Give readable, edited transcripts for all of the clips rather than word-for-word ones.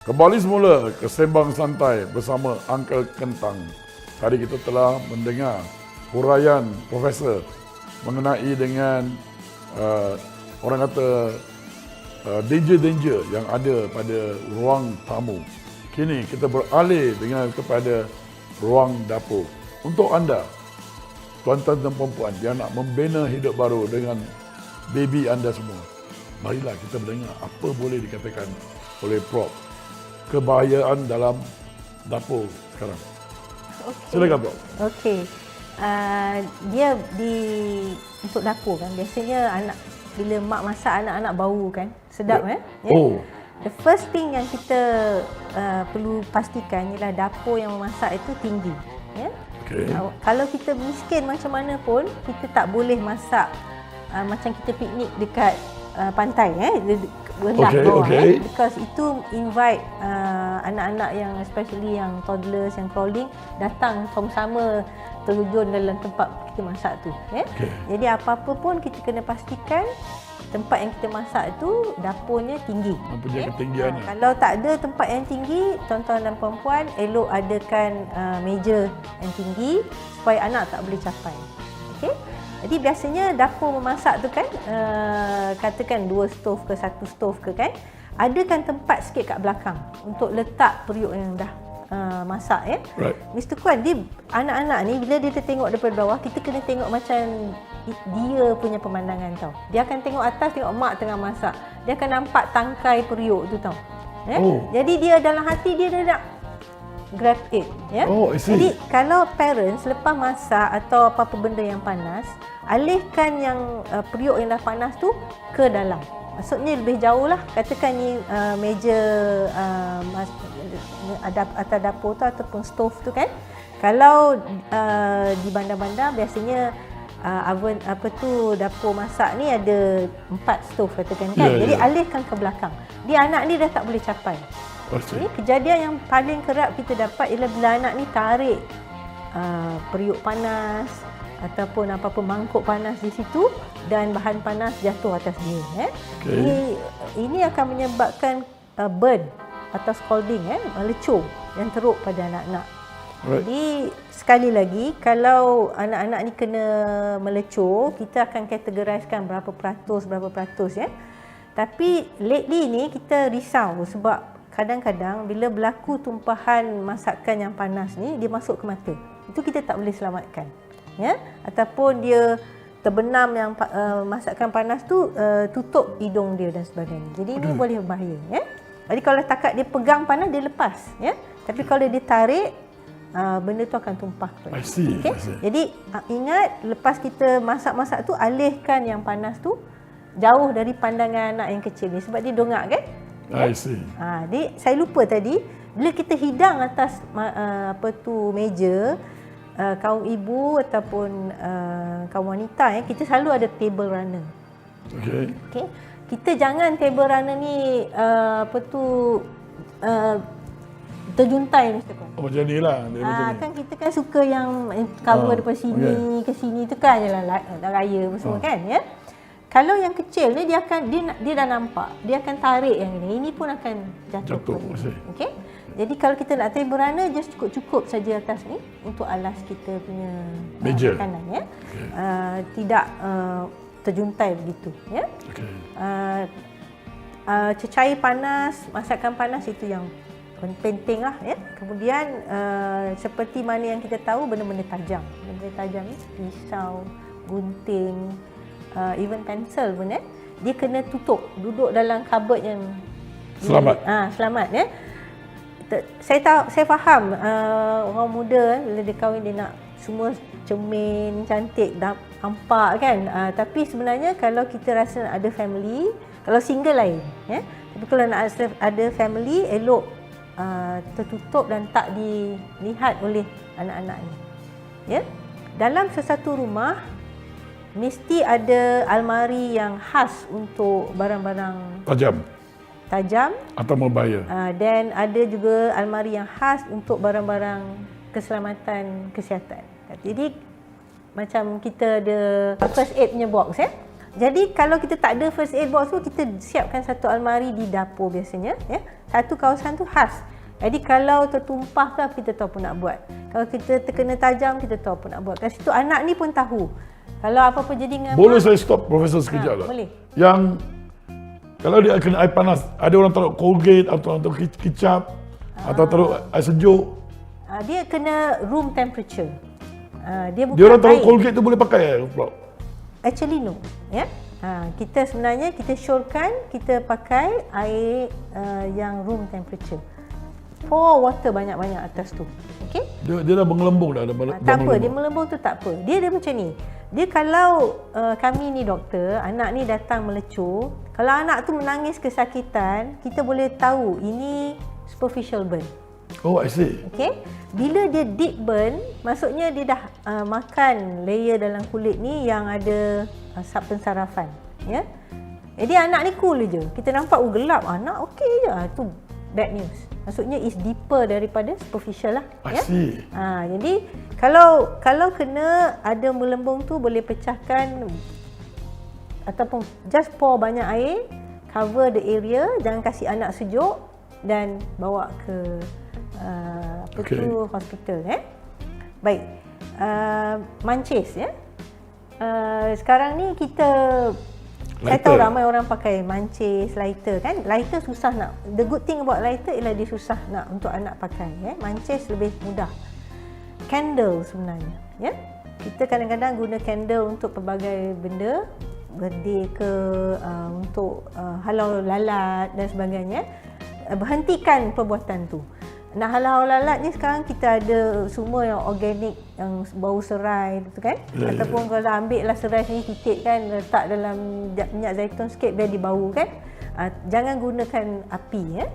Kembali semula ke Sembang Santai bersama Uncle Kentang. Tadi kita telah mendengar huraian Profesor mengenai dengan orang kata danger-danger yang ada pada ruang tamu. Kini kita beralih dengan kepada ruang dapur. Untuk anda, tuan-tuan dan puan-puan yang nak membina hidup baru dengan baby anda semua, marilah kita mendengar apa boleh dikatakan oleh Prof kebahayaan dalam dapur sekarang. Okay. Silakan Prof. Okey. Dia untuk dapur kan, biasanya bila mak masak anak-anak bau kan, sedap kan? Ya? Oh, The first thing yang kita perlu pastikan ialah dapur yang memasak itu tinggi. Ya? okey. Kalau kita miskin macam mana pun, kita tak boleh masak macam kita piknik dekat pantai, rendah bawah. okey. Because itu invite anak-anak yang especially yang toddlers yang crawling datang sama-sama terjun dalam tempat kita masak tu. Okey. Jadi apa-apa pun kita kena pastikan tempat yang kita masak tu dapurnya tinggi. Mempunyai ketinggiannya. Kalau tak ada tempat yang tinggi, tuan-tuan dan puan-puan elok adakan meja yang tinggi supaya anak tak boleh capai. Okey? Jadi biasanya dapur memasak tu kan, katakan 2 stov ke 1 stov ke kan, adakan tempat sikit kat belakang untuk letak periuk yang dah masak ya. Right. Mr. Kwan, dia anak-anak ni bila dia tengok daripada bawah, kita kena tengok macam dia punya pemandangan tau. Dia akan tengok atas, tengok mak tengah masak. Dia akan nampak tangkai periuk tu tau. Ya? Oh. Jadi dia dalam hati dia nak grab it, ya. Oh, I see. Jadi kalau parents lepas masak atau apa-apa benda yang panas, alihkan yang periuk yang dah panas tu ke dalam. Maksudnya lebih jauh lah. Katakan ni meja atas dapur tu ataupun stov tu kan. Kalau di bandar-bandar biasanya oven dapur masak ni ada 4 stov katakan kan. Jadi alihkan ke belakang. Dia anak ni dah tak boleh capai. Jadi kejadian yang paling kerap kita dapat ialah bila anak ni tarik periuk panas ataupun apa-apa mangkuk panas di situ dan bahan panas jatuh atas dia. Okay. Ini akan menyebabkan burn atau scalding, melecur yang teruk pada anak-anak. Right. Jadi sekali lagi, kalau anak-anak ni kena melecur, kita akan kategorikan berapa peratus ya. Tapi lately ni kita risau sebab kadang-kadang bila berlaku tumpahan masakan yang panas ni, dia masuk ke mata. Itu kita tak boleh selamatkan. Ya? Ataupun dia terbenam yang masakan panas tu, tutup hidung dia dan sebagainya. Jadi ini boleh berbahaya. Ya? Jadi kalau takat dia pegang panas, dia lepas. Ya? Tapi kalau dia tarik, benda tu akan tumpah. I see. Okay? I see. Jadi ingat, lepas kita masak-masak tu, alihkan yang panas tu jauh dari pandangan anak yang kecil ni. Sebab dia dongak kan? I see. Jadi saya lupa tadi, bila kita hidang atas meja, kaum ibu ataupun kaum wanita kita selalu ada table runner. Okey. Okay? Kita jangan table runner ni terjuntai Mr. Kwan. Oh, macam ni lah. Dia macam ni. Kan kita kan suka yang cover daripada sini ke sini tu kan, jalan raya apa semua kan ya. Kalau yang kecil ni dia dah nampak, dia akan tarik yang ini. Ini pun akan jatuh. Okey. Jadi kalau kita nak table runner, just cukup saja atas ni untuk alas kita punya meja makanan ya. Okay. Tidak terjuntai begitu ya. Okey. Cecair panas, masakan panas itu yang penting lah ya. Kemudian seperti mana yang kita tahu, benda-benda tajam. Benda-benda tajam ni pisau, gunting, even pencil pun dia kena tutup, duduk dalam cupboard yang selamat. Selamat ya. Saya faham orang muda bila dia kahwin dia nak semua cermin, cantik, nampak kan. Tapi sebenarnya kalau kita rasa nak ada family, kalau single lain ya. Tapi kalau nak ada family, elok tertutup dan tak dilihat oleh anak-anak ni. Ya. Dalam sesuatu rumah mesti ada almari yang khas untuk barang-barang tajam atau berbahaya. Dan ada juga almari yang khas untuk barang-barang keselamatan kesihatan. Jadi macam kita ada first aid punya box Jadi kalau kita tak ada first aid box tu, kita siapkan satu almari di dapur biasanya, ya. Satu kawasan tu khas. Jadi kalau tertumpah ke apa, kita tahu apa nak buat. Kalau kita terkena tajam, kita tahu apa nak buat. Kat situ anak ni pun tahu. Kalau apa-apa jadi dengan Boleh saya stop Profesor sekejap lah? boleh. Yang kalau dia kena air panas, ada orang taruh Colgate atau orang taruh kicap atau taruh air sejuk. Dia kena room temperature. Dia bukan Dia orang taruh air. Colgate tu boleh pakai Prof? Actually no, ya. Kita sebenarnya kita syorkan kita pakai air yang room temperature. Pour water banyak-banyak atas tu. Okey? Dia dah mengelembung dah. Tak apa, dia melembung tu tak apa. Dia macam ni. Dia kalau kami ni doktor, anak ni datang melecur, kalau anak tu menangis kesakitan, kita boleh tahu ini superficial burn. Oh, I see. Okey. Bila dia deep burn, maksudnya dia dah makan layer dalam kulit ni yang ada sap pensarafan, ya. Jadi anak ni cool je. Kita nampak gelap, anak okey je. Tu bad news. Maksudnya is deeper daripada superficial lah, I ya. see. Jadi kalau kena ada melembung tu, boleh pecahkan ataupun just pour banyak air, cover the area, jangan kasih anak sejuk dan bawa ke hospital, Baik. Mancis, ya. Sekarang ni kita saya tahu ramai orang pakai mancis, lighter kan. Lighter susah nak. The good thing about lighter ialah dia susah nak untuk anak pakai, Mancis lebih mudah. Candle sebenarnya, ya. Kita kadang-kadang guna candle untuk pelbagai benda, birthday ke, untuk halau lalat dan sebagainya. Berhentikan perbuatan tu. Nak halau lalat ni sekarang kita ada semua yang organik, yang bau serai tu kan. Ataupun kalau ambil lah serai ni titik kan, letak dalam minyak zaitun sikit biar dia bau kan. Jangan gunakan api, ya.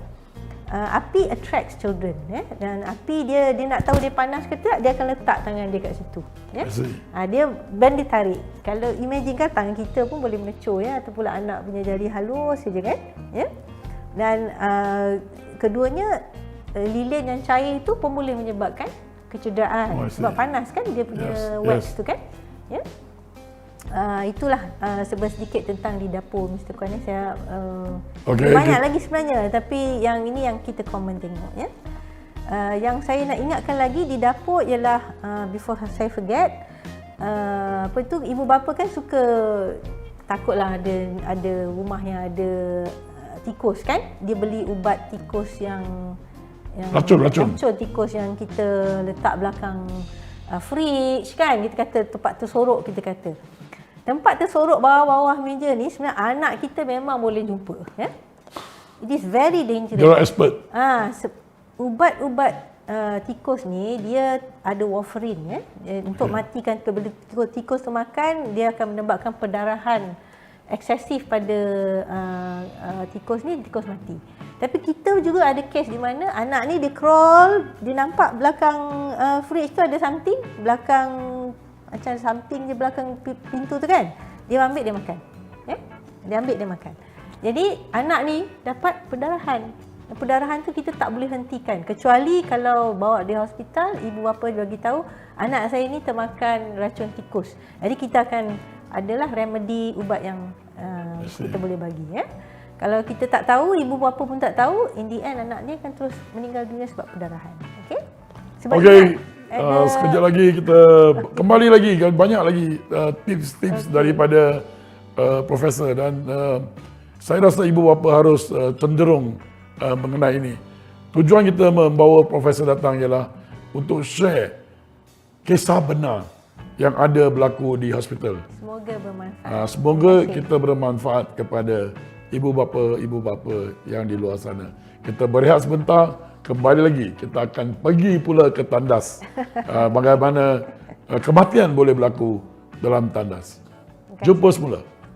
Api attracts children, dan api dia nak tahu dia panas ke tak, dia akan letak tangan dia kat situ, ya. Dia dan dia tarik. Kalau imagine kan tangan kita pun boleh melecur, ya, ataupun anak punya jari halus saja kan, ya. Dan keduanya, lilin yang cair itu pun boleh menyebabkan kecederaan, sebab panas kan dia punya wax tu kan, ya. Itulah sedikit tentang di dapur Mr. Kwan. Saya banyak lagi sebenarnya, tapi yang ini yang kita common tengok, ya. Yang saya nak ingatkan lagi di dapur ialah before saya forget, ibu bapa kan suka takutlah ada rumah yang ada tikus kan, dia beli ubat tikus yang racun tikus yang kita letak belakang fridge kan, kita kata tempat tersorok, kita kata tempat tersorok bawah-bawah meja ni sebenarnya anak kita memang boleh jumpa, ya. It is very dangerous. Dia orang expert. Ubat-ubat tikus ni dia ada warfarin, ya, untuk matikan. Bila tikus tu makan, dia akan menyebabkan perdarahan eksesif pada tikus ni, tikus mati. Tapi kita juga ada kes di mana anak ni dia crawl, dia nampak belakang fridge tu ada something, belakang macam something je belakang pintu tu kan. Dia ambil dia makan. Ya? Dia ambil dia makan. Jadi anak ni dapat perdarahan. Perdarahan tu kita tak boleh hentikan kecuali kalau bawa dia hospital, ibu bapa bagi tahu anak saya ni termakan racun tikus. Jadi kita akan adalah remedy ubat yang kita boleh bagi, ya. Kalau kita tak tahu, ibu bapa pun tak tahu, in the end anak dia akan terus meninggal dunia sebab perdarahan. Okey? Okey. Sekejap lagi kita kembali lagi, banyak lagi tips-tips daripada Profesor, dan saya rasa ibu bapa harus cenderung mengenai ini. Tujuan kita membawa Profesor datang ialah untuk share kisah benar yang ada berlaku di hospital. Semoga bermanfaat. Semoga kita bermanfaat kepada ibu bapa yang di luar sana. Kita berehat sebentar, kembali lagi kita akan pergi pula ke tandas. Bagaimana kematian boleh berlaku dalam tandas. Jumpa semula.